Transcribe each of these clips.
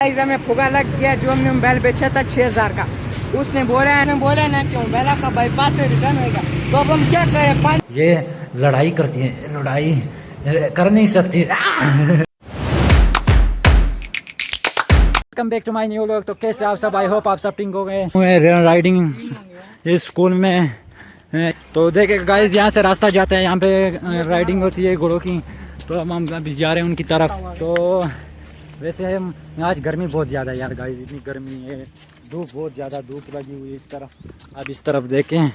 हमें फुगा लग गया जो हमने मोबाइल बेचा था 6000 का। उसने बोला ना कि मोबाइल का बाईपास से रिटर्न होगा, तो अब हम क्या करें। ये लड़ाई करती है, लड़ाई कर नहीं सकती। Welcome back to my new vlog. तो कैसे आप सब, आई होप आप सब ठीक हो गए। राइडिंग इस स्कूल में तो देखे गाइस, यहाँ से रास्ता जाता है, यहाँ पे राइडिंग होती है घोड़ों की। तो हम अभी जा रहे हैं उनकी तरफ। तो वैसे आज गर्मी बहुत ज़्यादा है यार गाइस, इतनी गर्मी है, धूप बहुत ज़्यादा धूप लगी हुई है इस तरफ। अब इस तरफ देखें,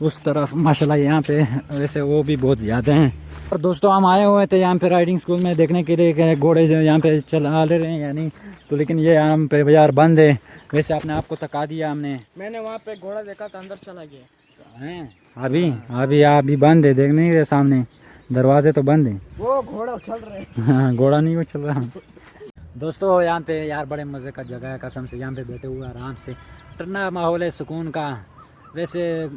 उस तरफ माशाल्लाह यहाँ पे वैसे वो भी बहुत ज़्यादा हैं। और दोस्तों हम आए हुए थे यहाँ पे राइडिंग स्कूल में देखने के लिए कि घोड़े जो यहाँ पे चला ले रहे हैं या नहीं। तो लेकिन ये यहाँ पे यार बंद है। वैसे अपने आप को थका दिया हमने। मैंने वहाँ पे घोड़ा देखा था, अंदर चला गया हैं अभी बंद है, देख नहीं रहे सामने दरवाजे तो बंद है। वो घोड़ा चल रहे हैं। हाँ, घोड़ा नहीं वो चल रहा। दोस्तों यहाँ पे यार बड़े मज़े का जगह है, कसम से। यहाँ पे बैठे हुए आराम से, ठंडा माहौल है, सुकून का। वैसे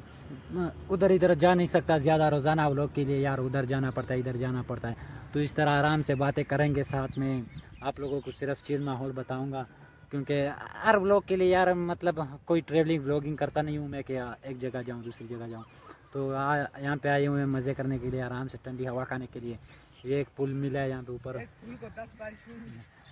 उधर इधर जा नहीं सकता ज़्यादा, रोज़ाना व्लॉग के लिए यार उधर जाना पड़ता है, इधर जाना पड़ता है। तो इस तरह आराम से बातें करेंगे साथ में। आप लोगों को सिर्फ चिल माहौल बताऊँगा, क्योंकि हर व्लॉग के लिए यार मतलब कोई ट्रेवलिंग व्लॉगिंग करता नहीं हूँ मैं कि एक जगह जाऊँ दूसरी जगह जाऊँ। तो यहाँ पे आए हुए हैं मज़े करने के लिए, आराम से ठंडी हवा खाने के लिए। ये एक पुल मिला है यहाँ पे ऊपर,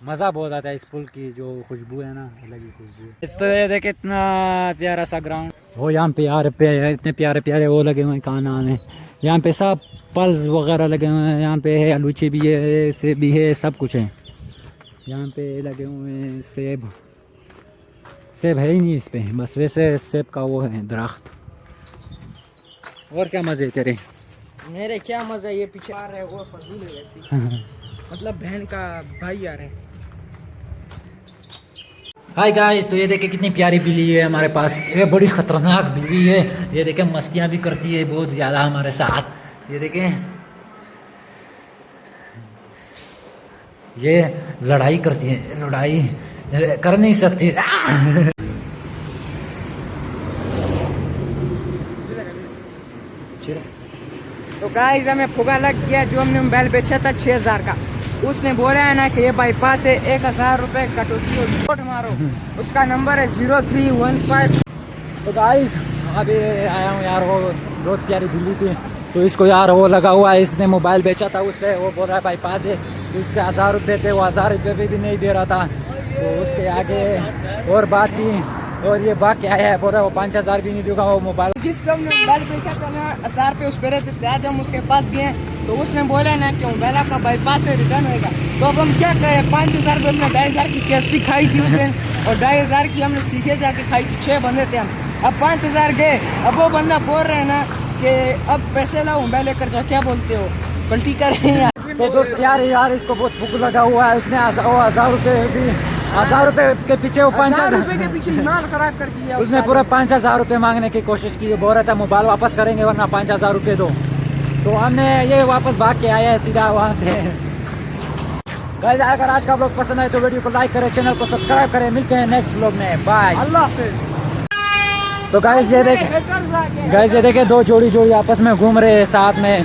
मज़ा बहुत आता है इस पुल की, जो खुशबू है ना, अलग ही खुशबू है। इस तो ये देखे इतना प्यारा सा ग्राउंड हो यहाँ पे यार, इतने प्यारे प्यारे वो लगे हुए हैं, कहाँ नाम है यहाँ पे, सब पल्स वगैरह लगे हुए हैं। यहाँ पे है आलूची भी है, सेब भी है, सब कुछ है यहाँ पे लगे हुए हैं। सेब है ही नहीं इस पे, बस वैसे सेब का वो है दरख्त। और क्या मज़े तेरे? मेरे क्या मजा, ये पीछे आ रहे हैं वो फजूल है वैसे। मतलब बहन का भाई आ रहे हैं। हाय गाइस, तो ये देखे कितनी प्यारी बिल्ली है हमारे पास। ये बड़ी खतरनाक बिल्ली है, ये देखे मस्तियाँ भी करती है बहुत ज़्यादा हमारे साथ। ये देखे ये लड़ाई करती है, लड़ाई कर नहीं सकती। तो गाइस हमें फुगा लग गया जो हमने मोबाइल बेचा था 6000 का। उसने बोला है ना कि ये बाईपास है, 1000 रुपये कटौती हो, रिपोर्ट मारो। उसका नंबर है 0315। तो गाइस अभी आया हूँ यार, वो बहुत प्यारी बिल्ली थी। तो इसको यार वो लगा हुआ है, इसने मोबाइल बेचा था उसने, वो बोल रहा है बाईपास है। तो इसके 1000 रुपये थे, वो 1000 रुपये भी नहीं दे रहा था। तो उसके आगे और बात की, और ये बात क्या है, बोल रहा है वो 5000 भी नहीं दूंगा वो मोबाइल। जिस पे हमने मोबाइल बेचा था ना 1000 पे, उस पे रहते थे। आज हम उसके पास गए तो उसने बोला ना कि मोबाइल आपका बाईपास से रिटर्न होगा, तो अब हम क्या करें। 5000 रुपये हमने 2500 की KFC खाई थी उसने, और 2500 की हमने सीधे जाके खाई थी। 6 बंदे थे हम, अब 5000 गए। अब वो बंदा बोल रहे हैं ना कि अब पैसे लाओ मोबाइल लेकर जाओ। क्या बोलते हो, पलटी करें यार। तो दोस्त यार इसको बहुत भूख लगा हुआ है। उसने 1000 रुपये भी, 1000 रुपये के पीछे वो 5000 रुपये के पीछे ईमान खराब कर दिया उसने पूरा 5000 रुपये मांगने की कोशिश की। बोल रहा था मोबाइल वापस करेंगे वरना 5000 रुपये दो। तो हमने ये वापस भाग के आया है सीधा वहाँ से। गाइस अगर आज का व्लॉग पसंद आए तो वीडियो को लाइक करें, चैनल को सब्सक्राइब करें। मिलते हैं नेक्स्ट व्लॉग में, बाय, अल्लाह हाफिज़। तो गाइस ये देखे दो जोड़ी आपस में घूम रहे हैं साथ में।